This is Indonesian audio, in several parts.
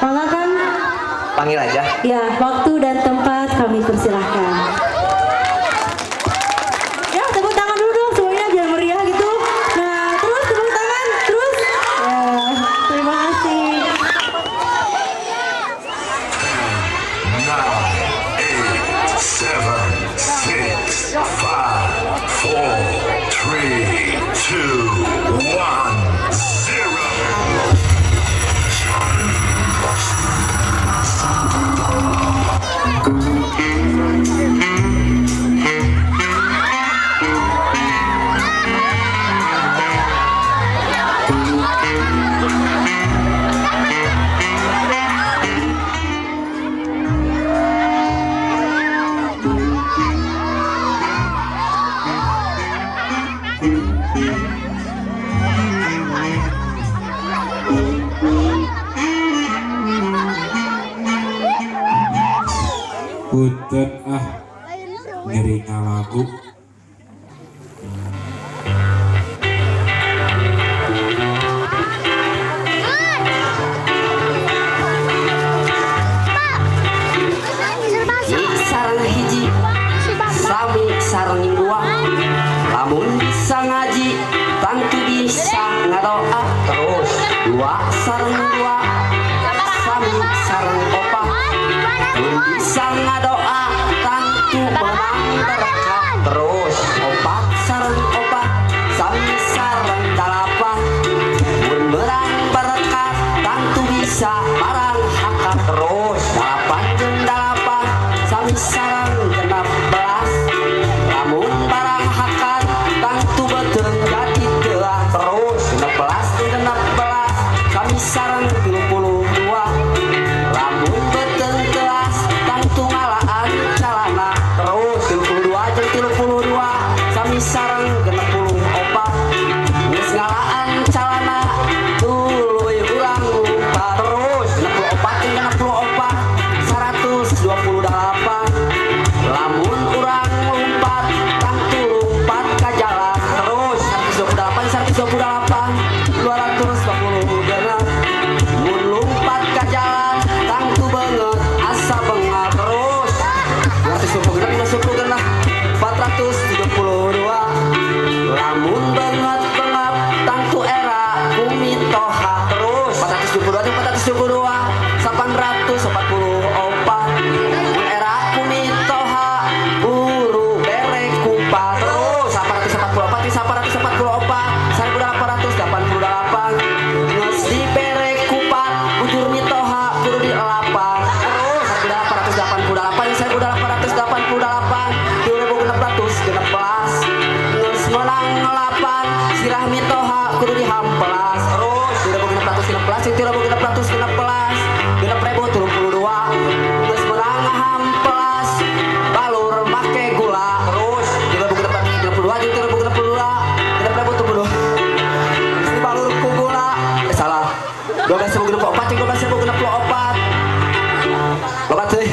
Mangga Kang. Panggil aja. Ya, waktu dan tempat kami persilahkan. Ya, tepuk tangan dulu dong semuanya biar meriah gitu. Nah, terus tepuk tangan, terus. Ya, terima kasih. 9, 8, 7, 6, 5, 4, 3, 2, 1, 0. Punten ngeringa lagu sarang hiji sami sarang dua lamun bisa ngaji tangtu bisa ngadoa terus dua sarang dua sami sarang opat lamun bisa ngadoa tangtu menang berkah terus opat sarang opat sami sarang dalapan mun menang berkah tangtu bisa barang hakam terus dalapan jeung dalapan sami sarang 16 lamun barang hakan tangtu beteung jadi telah terus 16 jeung 16 kami sarang 32 lamun beteung telah tangtu ngalaan calana terus 32 jeung 32 kami sarang 64 geus ngalaan calana tuluy urang lupa terus 64 jeung 64 128 lamun urang lompat tangtu lompat ka jalan terus 128 240 mun lompat ka jalan tangtu beungeut asa bengal terus 220 472 lamun beungeut bengap tangtu era kumitoha terus 472 844 mun era kumitoha buru bere kupa terus 844 geus dibere kupat bujur mitoha buru di elapan terus 1888 geus menang ngelapan sirah mitoha kudu dihampelas terus 1616 genep 1032 geus menang ngahampelas balur make gula terus 2062 jeung 2062 genep 1070 geus balur ku gula salah 12.064 jeung 12.064 logat teh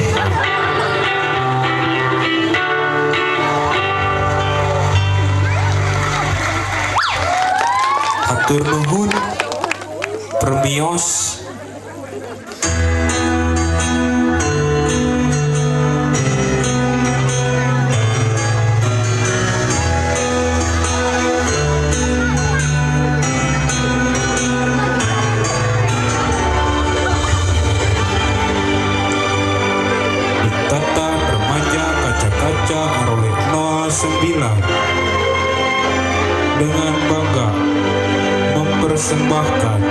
atur nuhun permios ditata remaja kaca-kaca arole 09 dengan bangga mempersembahkan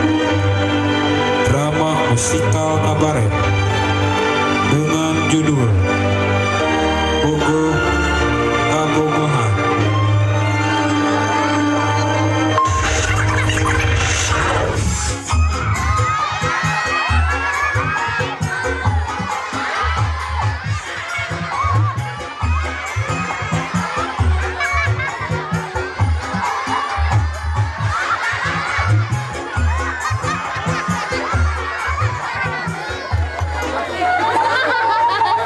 drama musikal kabaret dengan judul Bogoh Kabogohan.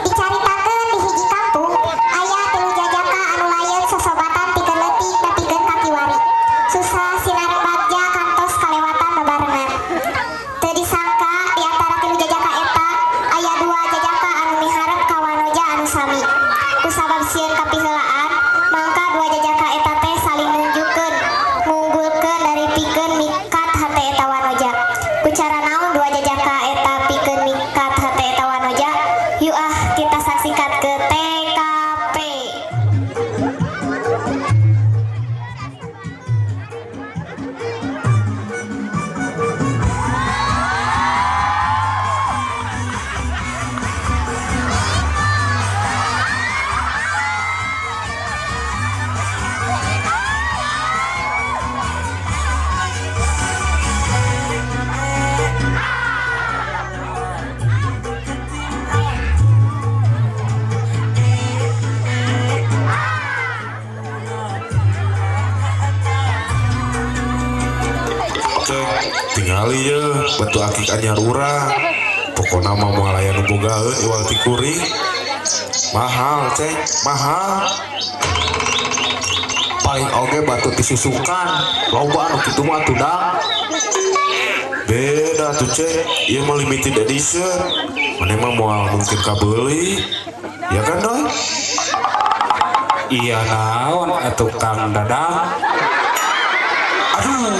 Dicaritakeun batu akik anyar urang. Pokoknya mah moal aya nu bogaeun iwal ti kuring. Mahal, Ceng, mahal. Paling oge batu disusukan, loba anu kitu mah atuh dang. Beda tuh Ceng, ieu mah limited edition. Mane mah moal mungkin kabeuli. Ya kan, Doi? Iya naon atuh Kang Dadang. Aduh,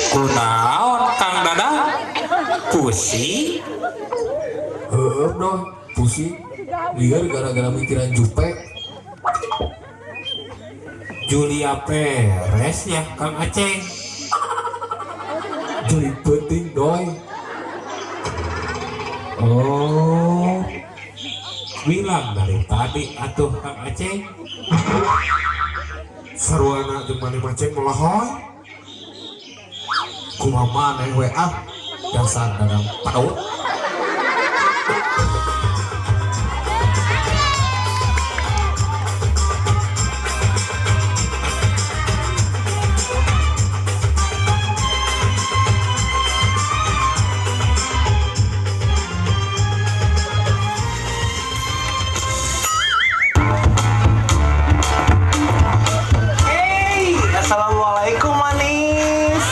Kunaon Kang Dadang? Pusi? Doi, pusing. Liar gara-gara mikiran Jupe. Julia Perez ya Kang Aceh. Jadi penting, Doi. Oh, bilang dari tadi atuh Kang Aceh. saruana jeung maneh mah Ceng melahoy. Kumaha maneh WA dasar dadang paut. Hey, assalamualaikum manis.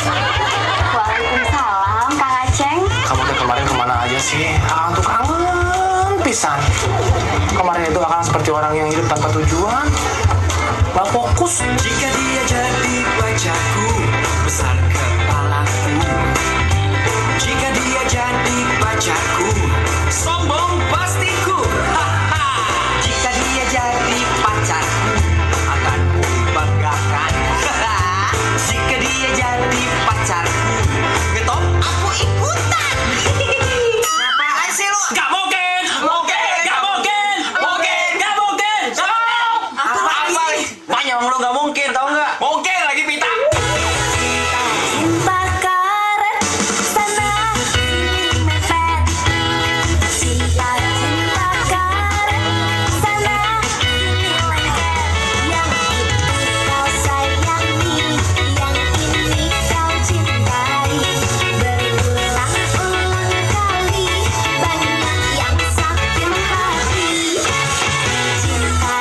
Waalaikumsalam Kang Aceng. Kamu tuh kemarin kemana aja sih? Akang tuh kangen pisan. Kemarin itu Akang seperti orang yang hidup tanpa tujuan, gak fokus. Jika dia jadi pacarku, besar kepalaku. Jika dia jadi pacarku, sombong pastiku. Haha. Jika dia jadi pacarku, akan ku banggakan. Haha. Jika dia jadi pacarku, ngetop aku ikutan. Apaan sih lu? Gak mungkin, gak mungkin. Stop. Apa nih? Panjang lu gak mungkin, tau gak? Mungkin lagi pita. Cinta karet sana sini mepet. Cinta karet sana sini lengket. Yang itu kau sayangi, yang ini kau cintai. Berulang-ulang kali banyak yang sakit hati. Cinta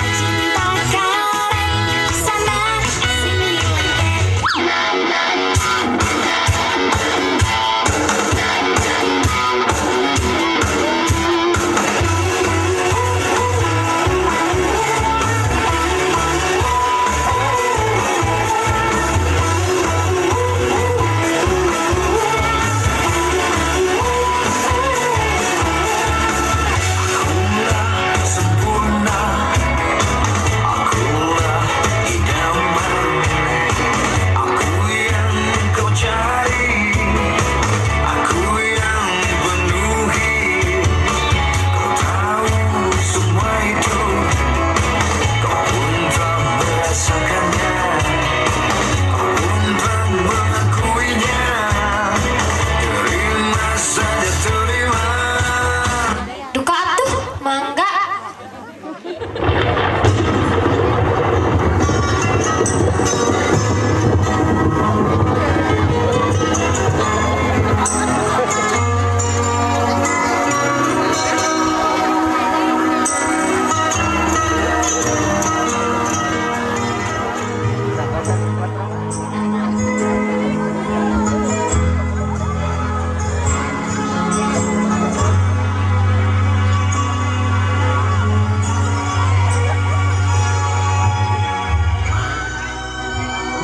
karet sana sini lengket. Sempurna, akulah idaman. Aku yang kau cari, aku yang penuhi. Kau tahu semua itu, kau pun telah merasakannya, kau pun telah mengakuinya. Terima saja, terima. Duka atuh, mangga.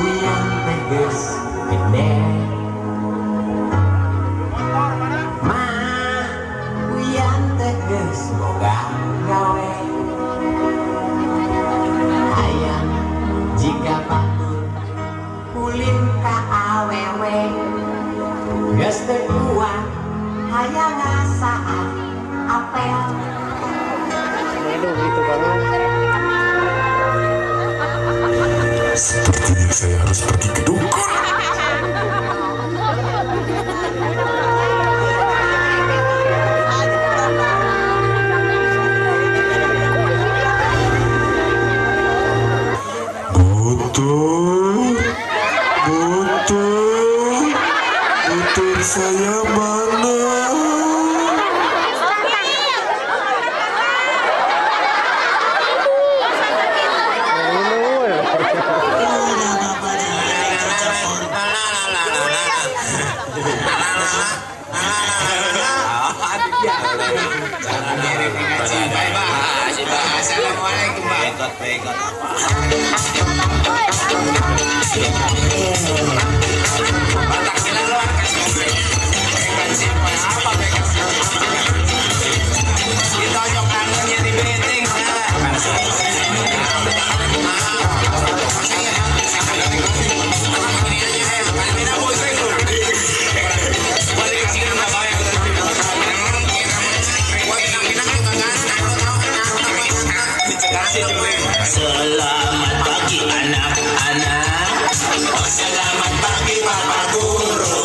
Yang tegas gede ma yang tegas boga gawe hayang jika patut ulin ka awewe geus teu kuat hayang ngasaan apel. Sepertinya saya harus pergi ke dukun. Butuh, butuh, butuh. Assalamualaikum, Pak. Pegot. Batak bilang luar kasih pegang siapa apa pegang kita ojok kangennya di meeting Selamat pagi anak-anak. Oh, selamat pagi Bapak Guru.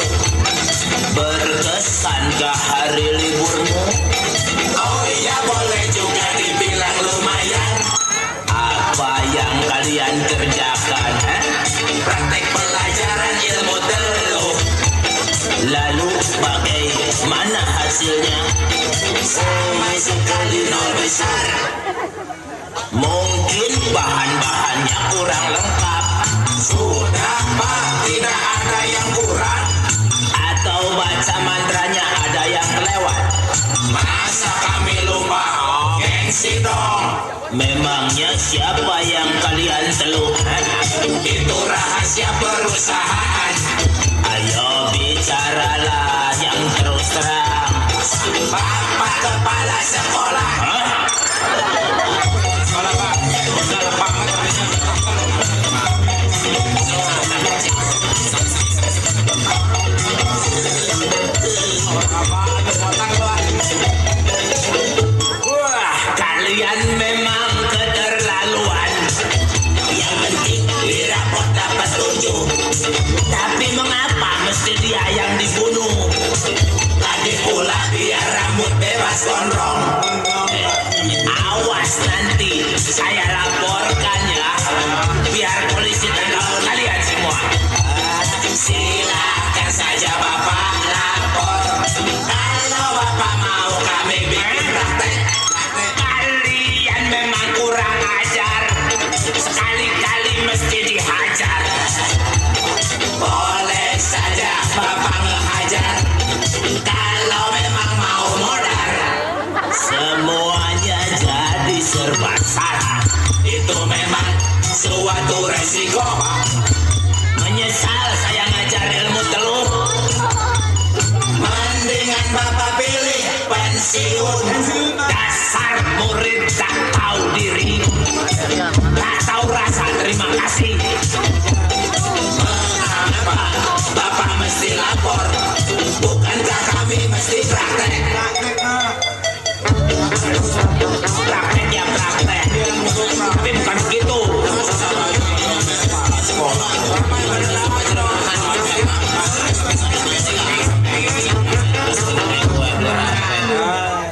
Berkesankah hari liburmu? Oh iya, boleh juga dibilang lumayan. Apa yang kalian kerjakan? Praktek pelajaran ilmu teluh. Lalu bagaimana hasilnya? Sama sekali nol besar. Mungkin bahan-bahannya kurang lengkap. Sudah Pak, tidak ada yang kurang. Atau baca mantranya ada yang kelewat. Masa kami lupa? Gengsi dong. Memangnya siapa yang kalian teluh? Itu rahasia perusahaan. Ayo bicaralah yang terus terang. Bapak kepala sekolah. sekolah Pak enggak lepak Wah, kalian memang keterlaluan. Yang penting dirapot dapat 7. Tapi mengapa mesti dia yang dibunuh? Lagi pula biar rambut bebas gondrong. Awas nanti saya laporkan ya, biar polisi tangkap kalian semua. Silakan saja Bapak lapor. Kalau Bapak mau kami bikin praktek. Kalian memang kurang ajar. Sekali-kali mesti dihajar. Boleh saja Bapak ngehajar. Kalau memang mau modal. Semuanya jadi serba salah. Itu memang suatu resiko. Menyesal saya ngajar ilmu teluh. Mendingan Bapak pilih pensiun. Dasar murid tak tahu diri, tak tahu rasa terima kasih. Mengapa Bapak mesti lapor? Bukankah kami mesti praktek? Praktek ya praktek, tapi bukan begitu.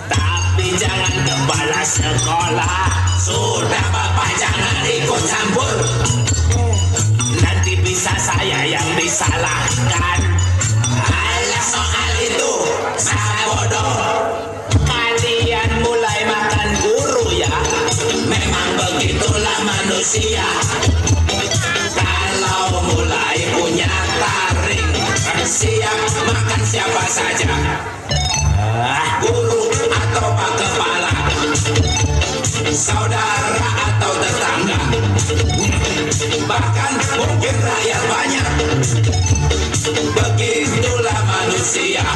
Tapi jangan kepala sekolah. Sudah Bapak jangan ikut campur. Nanti bisa saya yang disalahkan. Alah, soal itu saya bodoh. Kalian mulai makan guru ya. Memang begitulah manusia. Kalau mulai punya taring, siap makan siapa saja. Guru atau pak kepala, saudara atau tetangga, bahkan mungkin rakyat banyak. Begitulah manusia.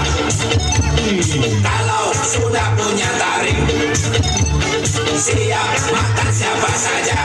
Kalau sudah punya taring, siap makan siapa saja.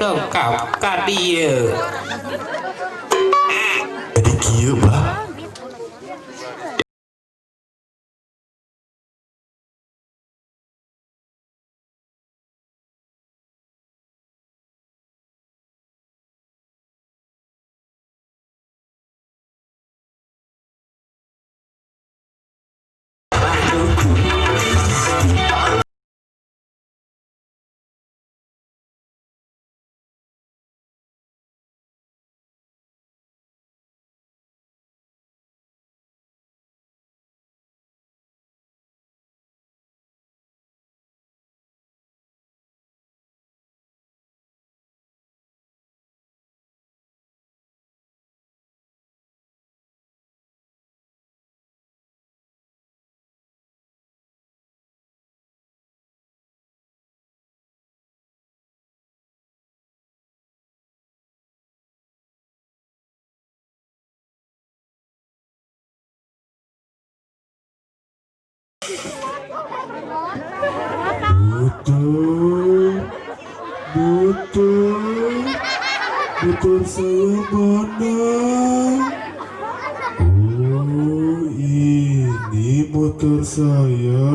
dongkap ka dieu. Jadi kieu bah. Motor saya mana? Oh, ini motor saya.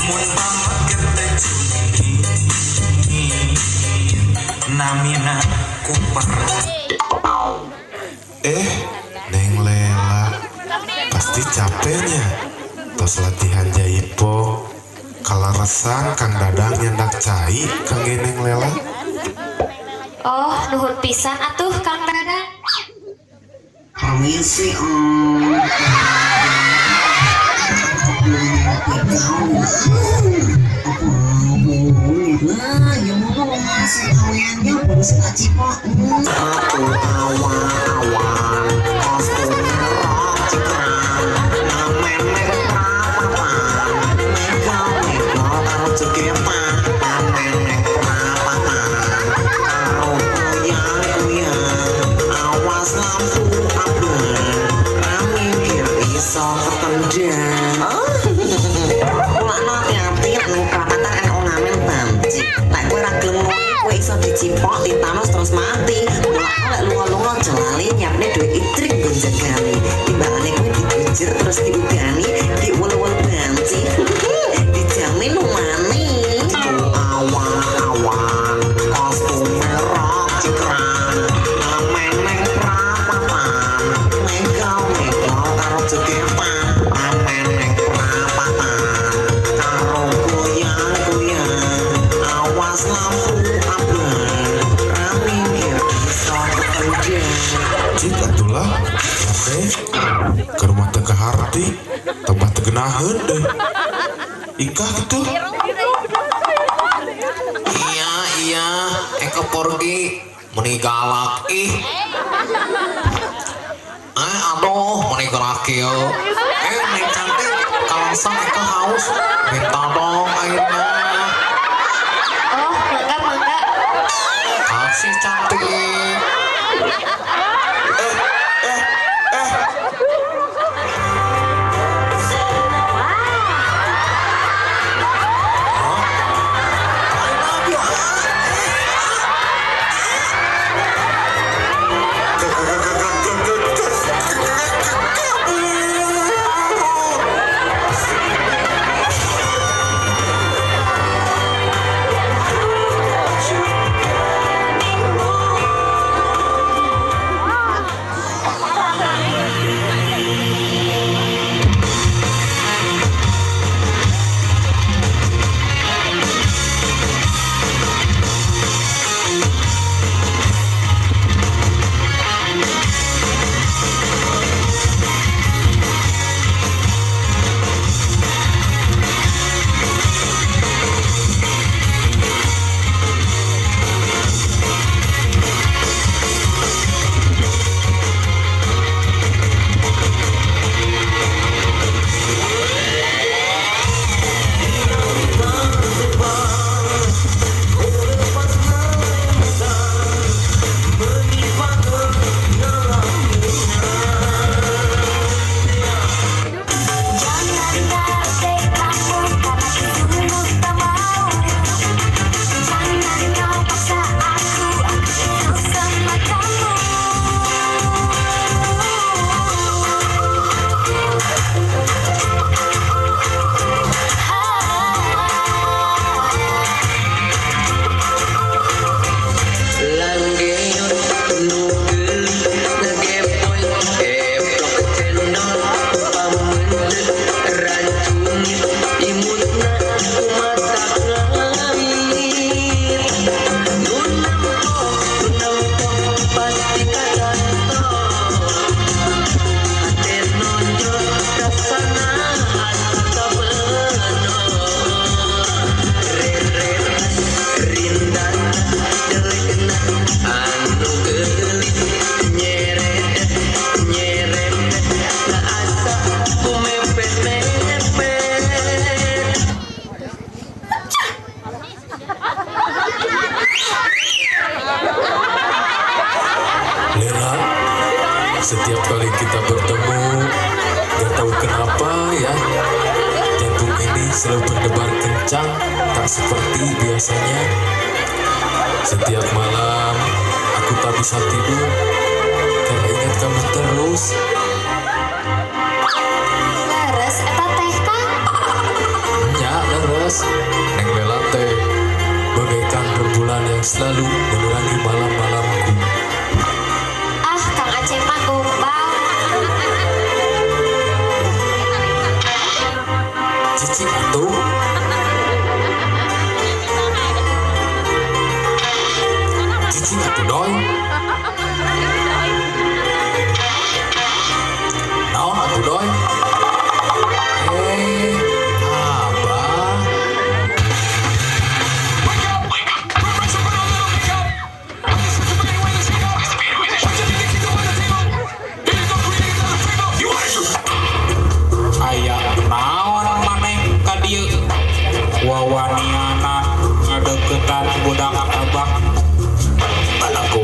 mun banget cumi namina kuper. Neng Lela pasti capeknya tos latihan jahit po. Kalau resang Kang Dadang nyendak cai Kang Neng Lela. Oh, nuhun pisan atuh Kang Dadang. Permisi dicipok ditanos terus mati mulai lunga-lunga jelali nyapne duit itrik gonjagali timbangannya gue dibujer terus diugani diwul-wul banci dijamin lumani awan-awan kostum merah cikran meneng prapapan megal-megal karo jogepan meneng prapapan karo goyang-goyang awas lampu Cik atulah ke rumah Teka Harti tempat tegenahan deh ikah gitu. Iya Eka porgi meni galak aduh meni galak kieu meni cantik kalangsang Eka haus minta dong airnya. Oh, mangga. Kasih cantik. Setiap kali kita bertemu, gak tahu kenapa ya, jantung ini selalu berdebar kencang, tak seperti biasanya. Setiap malam, aku tak bisa tidur, karena ingat kamu terus. Leres eta teh Kang? Ya, leres. jelas Neng Lela teh bagaikan rembulan yang selalu menerangi malam-malamku. Ah, Kang Aceh mah gombal. Cici atuh. Cici atuh doi. Naon atuh doi? Abah. Aya naon maneh ka dieu wawaniana ngadeukeutan budak abah balaku.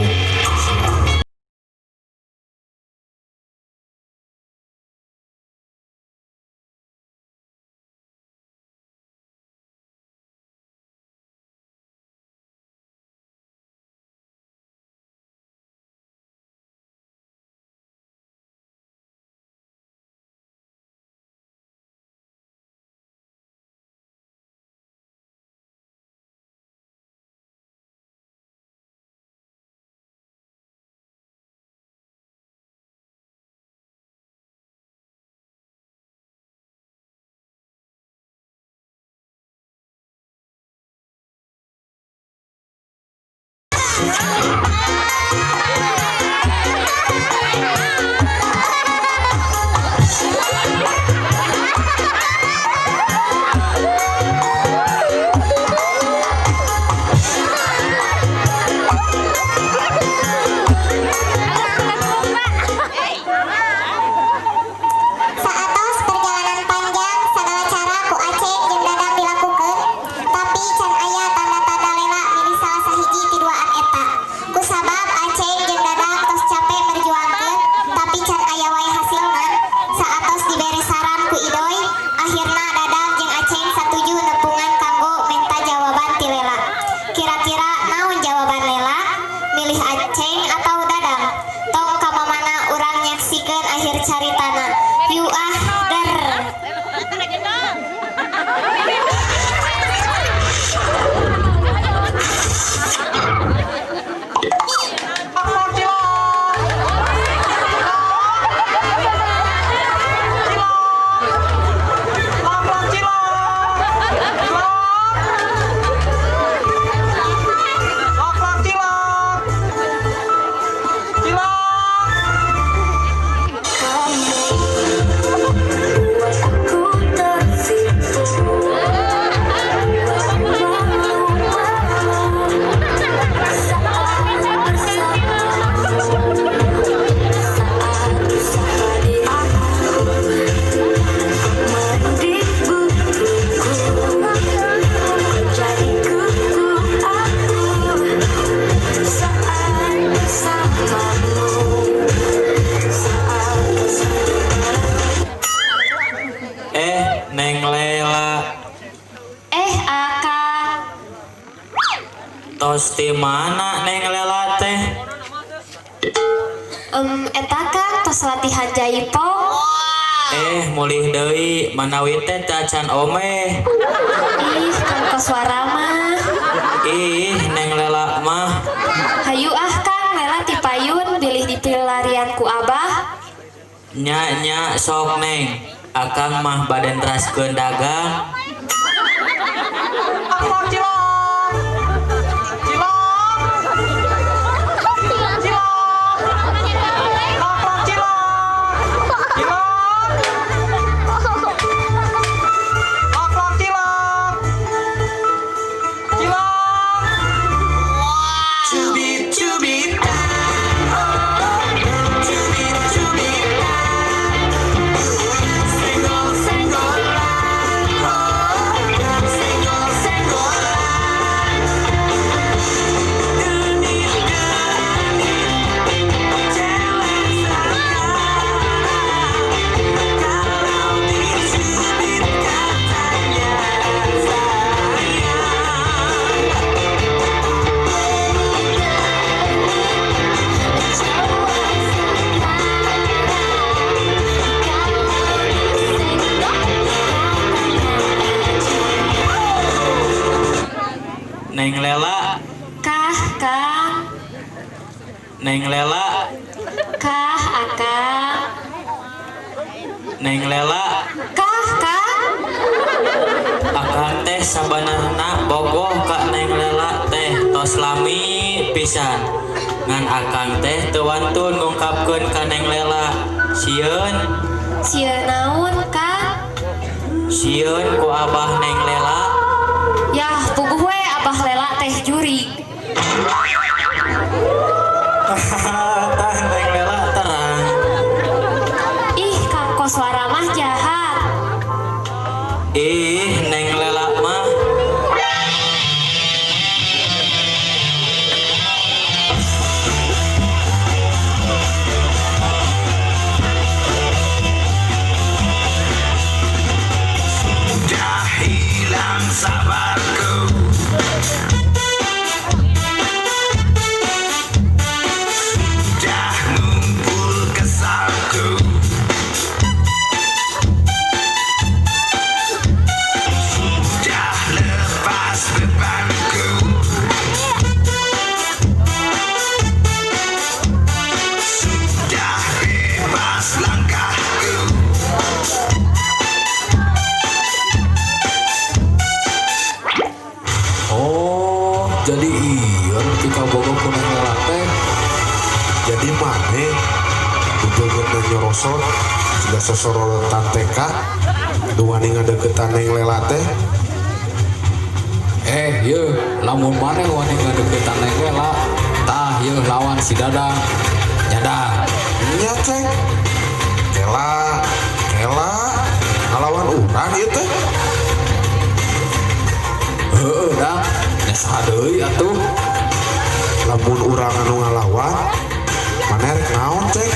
Saatos perjalanan panjang segala cara ku Aceh jeung Dadang dilakukeun, tapi can aya tanda-tanda lela milih salah sahiji ti duaan eta. Kusabab Aceh jeung Dadang tos capek berjuangkeun, tapi can aya wae hasilna. Saatos dibere saran ku Idoy, akhirna Dadang jeung Aceh satuju nepungan kanggo menta jawaban ti lela. Kira-kira naon jawaban lela? Milih Aceh atau Dadang? Tong kamamana urang nyaksikeun akhir caritana. You ah der. Neng Lela Akang. tos di mana Neng Lela teh? Eta Kang tos latihan jaipong. Mulih deui manawi teh tacan omeh. Ih, Kang koswara mah. Ih, Neng Lela mah Hayu ah Kang, lela ti payun bilih dipilarian ku Abah. nya sok Neng. Akang mah badan raskeun dagang. Senggol Neng Lela, Kah, Kang? Neng Lela, Kah, Akang? Neng Lela, Kah, Kang? akang teh sabanarna bogoh ka Neng Lela teh tos lami pisan. Ngan akang teh teu wantun ngungkapkeun ka Neng Lela. Sieun, Sieun naon, Kang? sieun ku abah Neng Lela. Yah, puguh we Abah Lela teh juri. Tah Neng Lela terang. Ih, Kang Koswara mah jahat. Ih, Neng Lela mah Dah hilang sabarku, dah ngumpul kesalku, dah lepas bebanku, sudah bebas langkahku. Oh, jadi iya ketika bogoh ku Neng Lela teh. Jadi mana bujoget dan nyorosot jika sosorotan TK duani ngadegetan Neng Lela teh. Ye, lamun maneh wani ngadegetan Neng Lela, tah ye lawan si Dadang. Nyadang. Nya ceng Kela ngalawan urang ieu teh. Heeh, Dang. Nya saha deui atuh? Lamun urang anu ngalawan maneh rek naon ceng?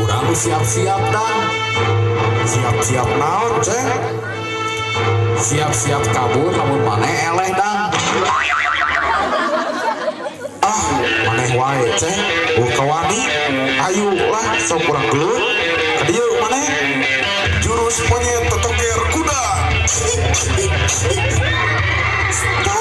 Urang siap-siap, Dang. Siap-siap naon ceng? Siap-siap kabur lamun maneh eleh, Dang. Ah maneh wae ceng kawani ayo lah sok urang gelut ka dieu maneh jurus monyet teteger kuda. Stop.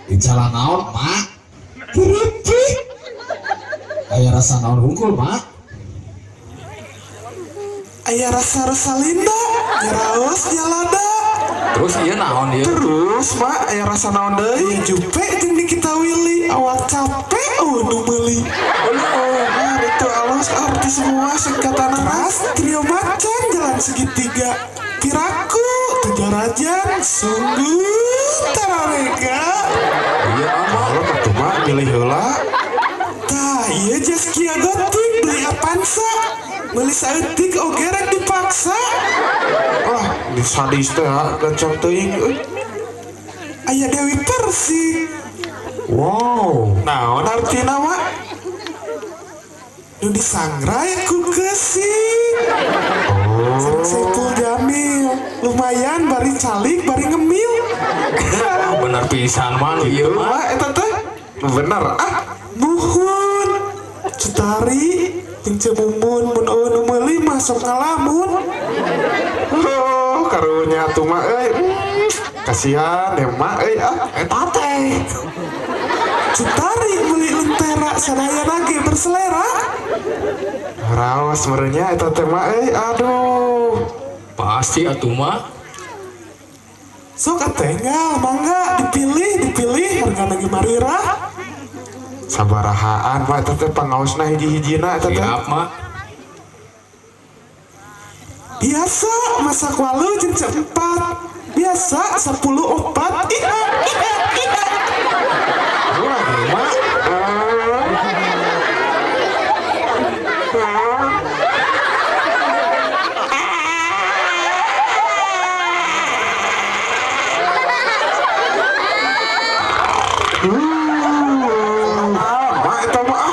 Bicara naon, Mak? Keripik. Aya rasa naon hungkul, Mak? Aya rasa Rosalinda, nyaraos nyalada. Terus ieu naon ieu? Terus mak aya rasa naon deui? Jupe jeung Nikita Willy awak capek nu meuli. Nah itu alos arti semua singkatan ras trio macan jalan segitiga. Piraku tujuh rajan sungguh tararega. Iya mah. Kalau atuh mah milih heula. Tah ieu Zaskia Gotik beli Avanza. Meuli saeutik oge rek dipaksa. Wah, di sadis teh gacap teuing euy. Aya Dewi Persik. Wow, naon artina mak? Nu disangrai ku keusik. Sareng Saipul Jamil. Lumayan bari calik bari ngemil. Bener pisan mah ieu mah. Eta teh bener nuhun. Cetari jeung Cemumun mun eueun meuli masuk ngalamun. Oh, karunya atuh mah euy. Kasihan deh mak euy eta teh. Cetari meuli lentera sadayana ge berselera. Raos merenya eta teh mah euy aduh. Pasti atuh mah. Sok tinggal, mangga dipilih harga lagi marira. Sabarahaan Pak teteh pangaosna hiji-hijina teteh. Siap mak. Biasa masak walu jeung cepat. Biasa 10 opat. Murah mak. Mak eta mah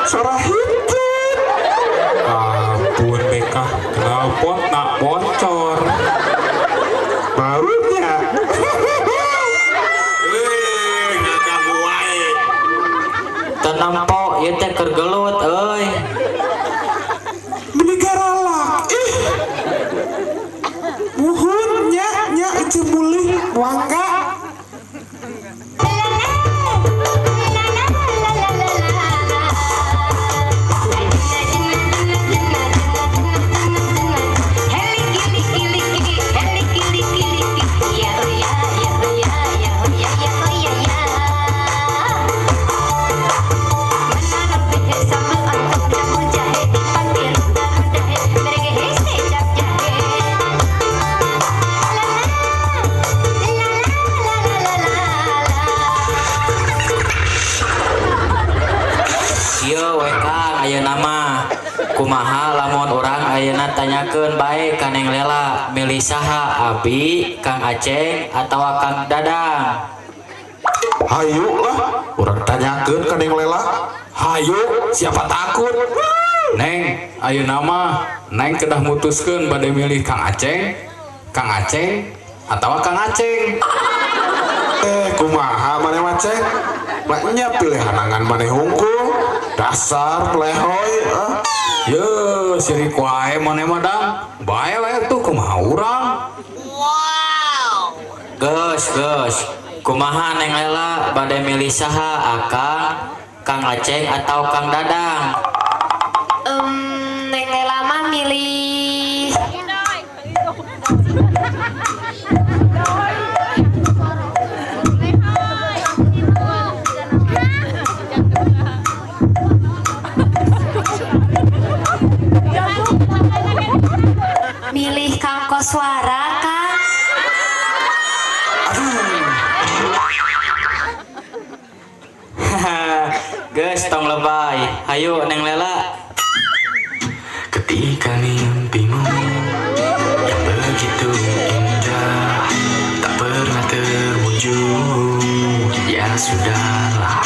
sarah hitut. Ampun Beka, kenapa nak bocor? Barunya. Ngaganggu wae. Tenang po, ieu teh keur gelut euy. Beli garalak. Muhun nya ece mulih mangga. Ieu we Kang ayeuna mah kumaha lamun urang ayeuna tanyakeun bae ka Neng Lela milih saha Abi, Kang Aceng atawa Kang Dadang? Hayu lah, urang tanyakeun ka Neng Lela. Hayu, siapa takut? Neng, ayeuna mah Neng kedah mutuskeun bade milih Kang Aceng, atawa Kang Aceng. Kumaha maneh mah ceng? Maknya pilihan angan maneh hungkul. Dasar lehoy. Ye, sirik wae maneh mah dang. Bae wae tuh kumaha urang. Geus. Kumaha Neng Lela bade milih saha Akang, Kang Aceng atau Kang Dadang? Neng Lela mah milih Kang Koswara, Kang. Geus tong lebay. Hayu Neng Lela. Ketika mimpimu yang begitu indah tak pernah terwujud, ya sudahlah.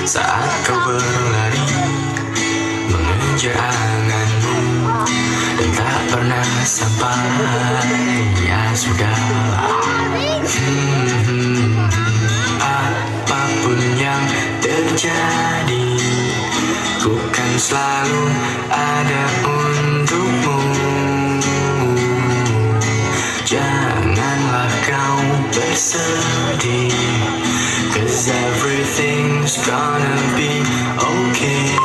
Saat kau berlari mengejar anganmu dan tak pernah sampai, ya sudahlah. Apapun yang terjadi bukan selalu ada untukmu. Janganlah kau bersedih, 'cause everything's gonna be okay.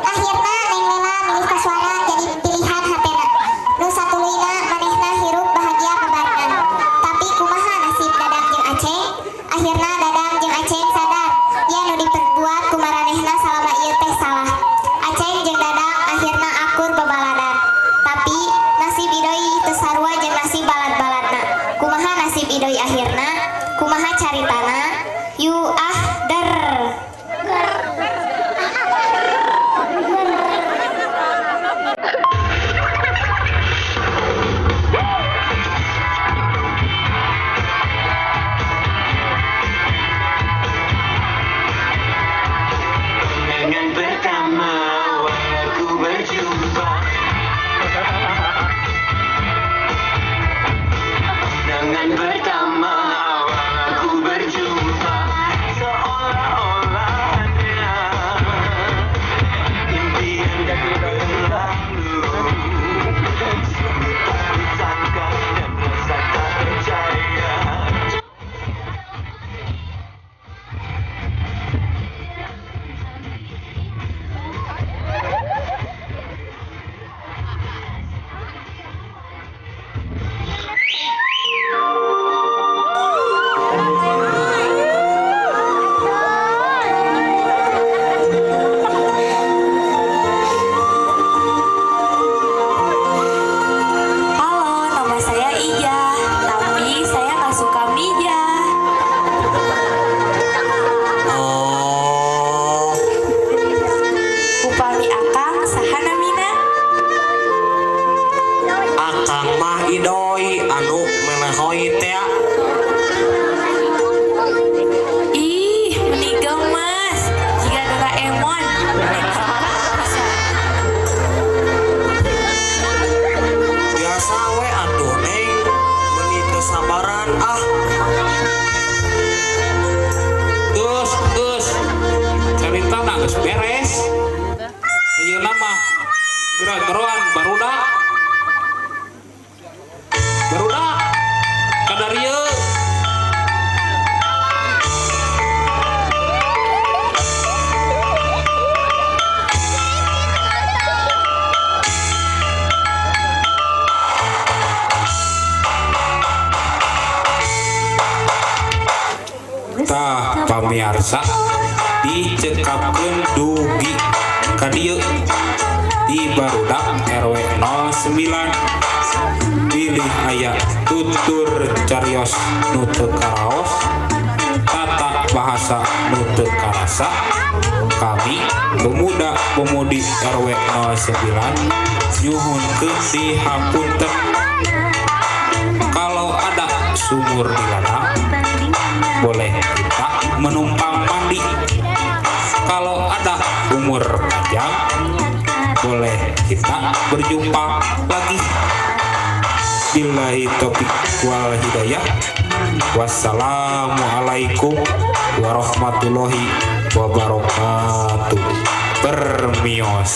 Akhirna Neng Lela milih Koswara jadi pilihan hatena. Nu satuluina manehna hirup bahagia bebarengan. geus beres. Ieu nama gerak-geroan barudak. Barudak kadarieu. Tah pamirsa dicekapkeun dugi ka dieu di barudak RW 09 pilih aya tutur carios nu teu karaos tata bahasa nu teu karasa. Kami pemuda-pemudi RW 09 nyuhunkeun dihapunten kalau ada sumur di ladang boleh kita menumpang mandi. Kalau ada umur panjang boleh kita berjumpa lagi. Billahi taufiq wal hidayah. Wassalamualaikum warahmatullahi wabarakatuh. Permios.